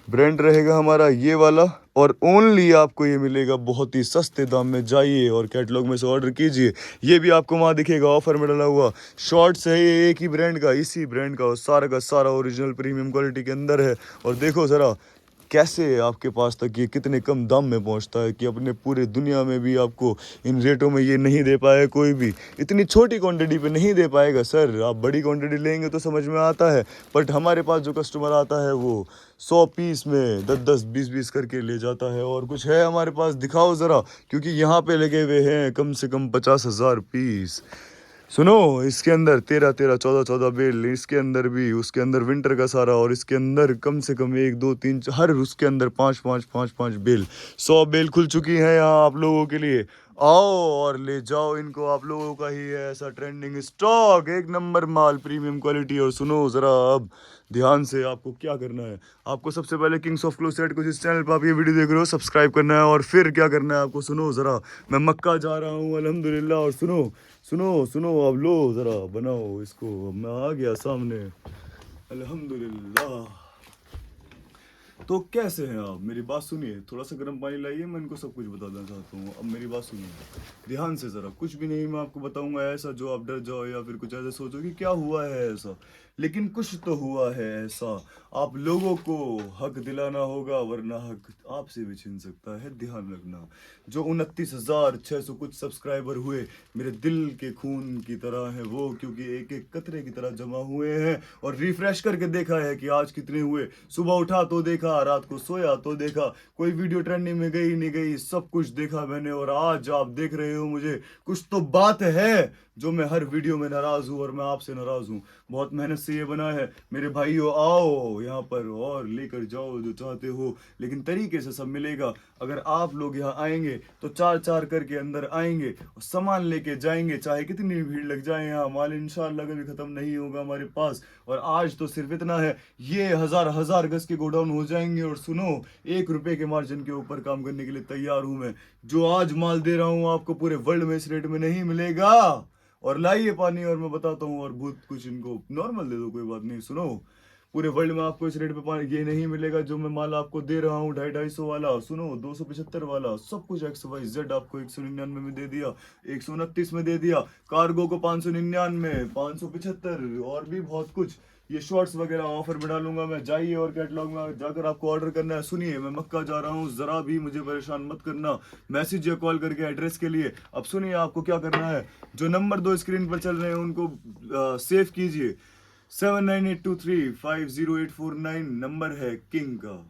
ब्रांड रहेगा हमारा ये वाला। और ओनली आपको ये मिलेगा बहुत ही सस्ते दाम में। जाइए और कैटलॉग में से ऑर्डर कीजिए। ये भी आपको वहाँ दिखेगा ऑफर में डला हुआ। शॉर्ट्स है ये एक ही ब्रांड का, इसी ब्रांड का, और सारा का सारा ओरिजिनल प्रीमियम क्वालिटी के अंदर है। और देखो ज़रा कैसे आपके पास तक ये कितने कम दाम में पहुंचता है, कि अपने पूरे दुनिया में भी आपको इन रेटों में ये नहीं दे पाया कोई भी। इतनी छोटी क्वांटिटी पे नहीं दे पाएगा सर। आप बड़ी क्वांटिटी लेंगे तो समझ में आता है, बट हमारे पास जो कस्टमर आता है वो 100 पीस में 10-10 20-20 करके ले जाता है। और कुछ है हमारे पास, दिखाओ ज़रा, क्योंकि यहाँ पे लगे हुए हैं कम से कम 50,000 पीस। सुनो, इसके अंदर 13-13 14-14 बेल, इसके अंदर भी, उसके अंदर विंटर का सारा, और इसके अंदर कम से कम 1 2 3 हर उसके अंदर 5-5 बेल। 100 बेल खुल चुकी है यहाँ आप लोगों के लिए। आओ और ले जाओ इनको, आप लोगों का ही है ऐसा ट्रेंडिंग स्टॉक, एक नंबर माल, प्रीमियम क्वालिटी। और सुनो ज़रा, अब ध्यान से आपको क्या करना है। आपको सबसे पहले किंग्स ऑफ क्लोसेट को, जिस चैनल पर आप ये वीडियो देख रहे हो, सब्सक्राइब करना है। और फिर क्या करना है आपको, सुनो ज़रा, मैं मक्का जा रहा हूँ अल्हम्दुलिल्लाह। और सुनो सुनो सुनो, अब लो ज़रा, बनाओ इसको। अब मैं आ गया सामने अल्हम्दुलिल्लाह। तो कैसे हैं आप, मेरी बात सुनिए। थोड़ा सा गर्म पानी लाइए, मैं इनको सब कुछ बताना चाहता हूँ। अब मेरी बात सुनिए ध्यान से ज़रा। कुछ भी नहीं मैं आपको बताऊंगा ऐसा जो आप डर जाओ या फिर कुछ ऐसे सोचो कि क्या हुआ है ऐसा, लेकिन कुछ तो हुआ है ऐसा। आप लोगों को हक दिलाना होगा, वरना हक आपसे भी छीन सकता है। ध्यान रखना, जो 29,600 कुछ सब्सक्राइबर हुए, मेरे दिल के खून की तरह है वो, क्योंकि एक एक कतरे की तरह जमा हुए हैं। और रिफ्रेश करके देखा है कि आज कितने हुए। सुबह उठा तो देखा, रात को सोया तो देखा, कोई वीडियो ट्रेंडिंग में गई नहीं गई, सब कुछ देखा मैंने। और आज आप देख रहे हो मुझे, कुछ तो बात है, जो मैं हर वीडियो में नाराज हूँ और मैं आपसे नाराज हूँ। बहुत मेहनत से ये बना है मेरे भाइयों, आओ यहाँ पर और लेकर जाओ जो चाहते हो, लेकिन तरीके से सब मिलेगा। अगर आप लोग यहाँ आएंगे तो चार चार करके अंदर आएंगे और सामान लेके जाएंगे, चाहे कितनी भी भीड़ लग जाए, यहाँ माल इंशाल्लाह कभी खत्म नहीं होगा हमारे पास। और आज तो सिर्फ इतना है, ये हजार हजार गज के गोडाउन हो जाएंगे। और सुनो, 1 रुपए के मार्जिन के ऊपर काम करने के लिए तैयार हूं मैं। जो आज माल दे रहा हूं आपको पूरे वर्ल्ड में इस रेट में नहीं मिलेगा। और लाइए पानी और मैं बताता हूँ, और बहुत कुछ इनको नॉर्मल दे दो, कोई बात नहीं। सुनो, पूरे वर्ल्ड में आपको इस रेट पे पानी ये नहीं मिलेगा जो मैं माल आपको दे रहा हूँ, 250-250 वाला। सुनो, 275 वाला, सब कुछ XYZ आपको 199 में दे दिया, 129 में दे दिया, कार्गो को 599, 575 और भी बहुत कुछ। ये शॉर्ट्स वगैरह ऑफर में डालूंगा मैं, जाइए और कैटलॉग में जाकर आपको ऑर्डर करना है। सुनिए, मैं मक्का जा रहा हूँ, जरा भी मुझे परेशान मत करना मैसेज या कॉल करके एड्रेस के लिए। अब सुनिए, आपको क्या करना है, जो नंबर 2 स्क्रीन पर चल रहे हैं उनको सेव कीजिए। 7982350849 नंबर है किंग का,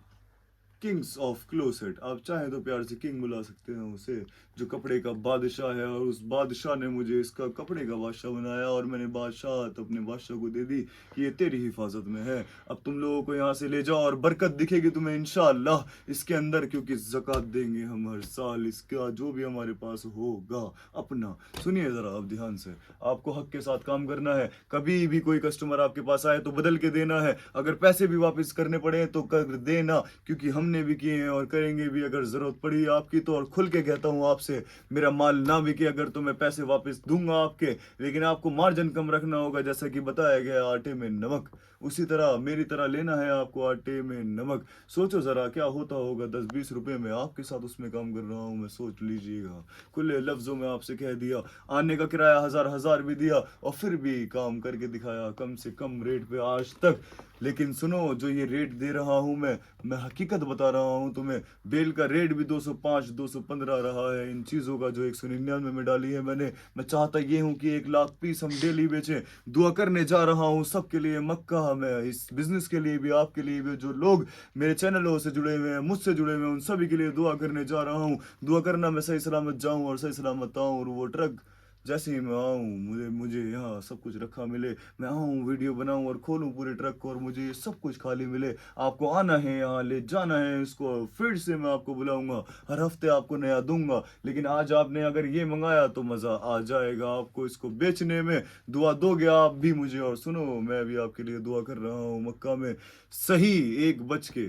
किंग्स ऑफ क्लोसेट। आप चाहें तो प्यार से किंग बुला सकते हैं उसे, जो कपड़े का बादशाह है। और उस बादशाह ने मुझे इसका कपड़े का बादशाह बनाया, और मैंने बादशाह तो अपने बादशाह को दे दी कि ये तेरी हिफाजत में है। अब तुम लोगों को यहाँ से ले जाओ और बरकत दिखेगी तुम्हें इंशाअल्लाह इसके अंदर, क्योंकि ज़कात देंगे हम हर साल, इसका जो भी हमारे पास होगा अपना। सुनिए ज़रा अब ध्यान से, आपको हक के साथ काम करना है। कभी भी कोई कस्टमर आपके पास आए तो बदल के देना है, अगर पैसे भी वापस करने पड़े तो कर देना, क्योंकि हमने भी किए हैं और करेंगे भी अगर जरूरत पड़ी आपकी तो। और खुल के कहता हूँ आपसे, मेरा माल ना बिके अगर तो मैं पैसे वापस दूंगा आपके, लेकिन आपको मार्जिन कम रखना होगा। जैसा कि बताया गया आटे में नमक, उसी तरह मेरी तरह लेना है आपको आटे में नमक। सोचो जरा क्या होता होगा 10-20 रुपए में, आपके साथ उसमें काम कर रहा हूँ मैं, सोच लीजिएगा। खुले लफ्जों में आपसे कह दिया, आने का किराया हजार भी दिया और फिर भी काम करके दिखाया कम से कम रेट पे आज तक। लेकिन सुनो, जो ये रेट दे रहा हूँ मैं हकीकत बता रहा हूँ तुम्हें। बेल का रेट भी 205-215 रहा है इन चीज़ों का, जो 199 में डाली है मैंने। मैं चाहता ये हूँ कि 1 लाख पीस हम डेली बेचें। दुआ करने जा रहा हूँ सबके लिए मक्का, मैं इस बिजनेस के लिए भी, आपके लिए भी, जो लोग मेरे चैनलों से जुड़े हुए हैं, मुझसे जुड़े हुए हैं, उन सभी के लिए दुआ करने जा रहा हूँ। दुआ करना मैं सही सलामत जाऊँ और सही सलामत आऊँ, और वो ट्रक जैसे ही मैं आऊँ, मुझे यहाँ सब कुछ रखा मिले। मैं आऊँ, वीडियो बनाऊँ और खोलूँ पूरे ट्रक को, और मुझे ये सब कुछ खाली मिले। आपको आना है, यहाँ ले जाना है इसको, फिर से मैं आपको बुलाऊंगा, हर हफ्ते आपको नया दूंगा। लेकिन आज आपने अगर ये मंगाया तो मज़ा आ जाएगा आपको इसको बेचने में। दुआ दोगे आप भी मुझे। और सुनो, मैं भी आपके लिए दुआ कर रहा हूँ मक्का में सही 1 बज के,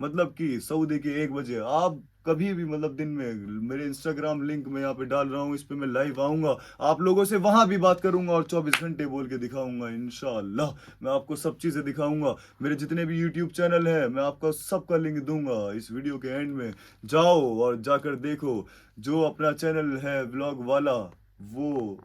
मतलब कि सऊदी के 1 बजे, आप कभी भी मतलब दिन में, मेरे इंस्टाग्राम लिंक में यहाँ पे डाल रहा हूँ, इस पे मैं लाइव आऊँगा, आप लोगों से वहाँ भी बात करूँगा और 24 घंटे बोल के दिखाऊँगा इंशाल्लाह। मैं आपको सब चीज़ें दिखाऊँगा। मेरे जितने भी यूट्यूब चैनल है मैं आपका सबका लिंक दूंगा इस वीडियो के एंड में। जाओ और जाकर देखो। जो अपना चैनल है व्लॉग वाला, वो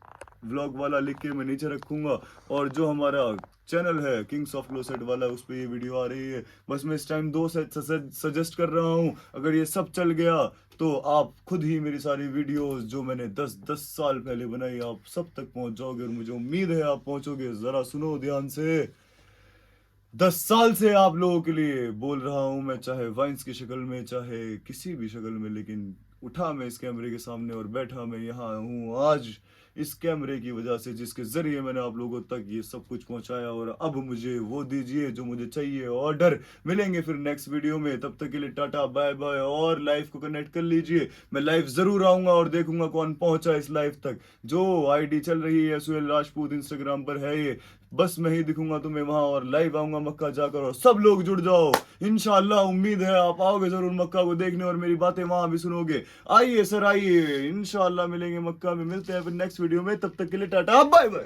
व्लॉग वाला लिख के मैं नीचे रखूँगा, और जो हमारा चैनल है किंग्स ऑफ क्लोसेट वाला, उस पर ये वीडियो आ रही है। बस मैं इस टाइम 2 सजेस्ट कर रहा हूँ। अगर ये सब चल गया तो आप खुद ही मेरी सारी वीडियोस जो मैंने 10 साल पहले बनाई, आप सब तक पहुंच जाओगे, और मुझे उम्मीद है आप पहुंचोगे। जरा सुनो ध्यान से, 10 साल से आप लोगों के लिए बोल रहा हूँ मैं, चाहे वाइन्स की शक्ल में, चाहे किसी भी शक्ल में, लेकिन उठा मैं इस कैमरे के सामने और बैठा मैं यहाँ हूँ आज इस कैमरे की वजह से, जिसके जरिए मैंने आप लोगों तक ये सब कुछ पहुंचाया। और अब मुझे वो दीजिए जो मुझे चाहिए, ऑर्डर। मिलेंगे फिर नेक्स्ट वीडियो में, तब तक के लिए टाटा बाय बाय। और लाइव को कनेक्ट कर लीजिए, मैं लाइव जरूर आऊंगा और देखूंगा कौन पहुंचा इस लाइव तक। जो आईडी चल रही है सुहेल राजपूत, इंस्टाग्राम पर है ये, बस मैं ही दिखूंगा तुम्हें वहां, और लाइव आऊंगा मक्का जाकर, और सब लोग जुड़ जाओ इंशाल्लाह। उम्मीद है आप आओगे जरूर मक्का को देखने और मेरी बातें वहां भी सुनोगे। आइए सर आइए, इंशाल्लाह मिलेंगे मक्का में। मिलते हैं फिर नेक्स्ट वीडियो में, तब तक के लिए टाटा बाय बाय।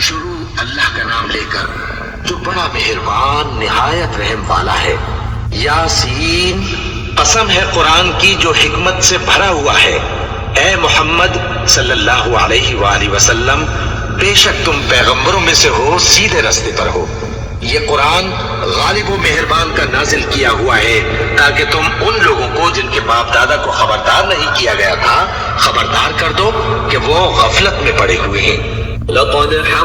शुरू अल्लाह का नाम लेकर जो निहायत रहम वाला है। यासीन, कसम है कुरान की जो हिकमत से भरा हुआ है। ए मोहम्मद सल्लल्लाहु अलैहि वसल्लम, बेशक तुम पैगंबरों में से हो, सीधे रास्ते पर हो। ये कुरान गालिब व मेहरबान का नाजिल किया हुआ है ताकि तुम उन लोगों को जिनके बाप दादा को खबरदार नहीं किया गया था, खबरदार कर दो कि वो गफलत में पड़े हुए हैं।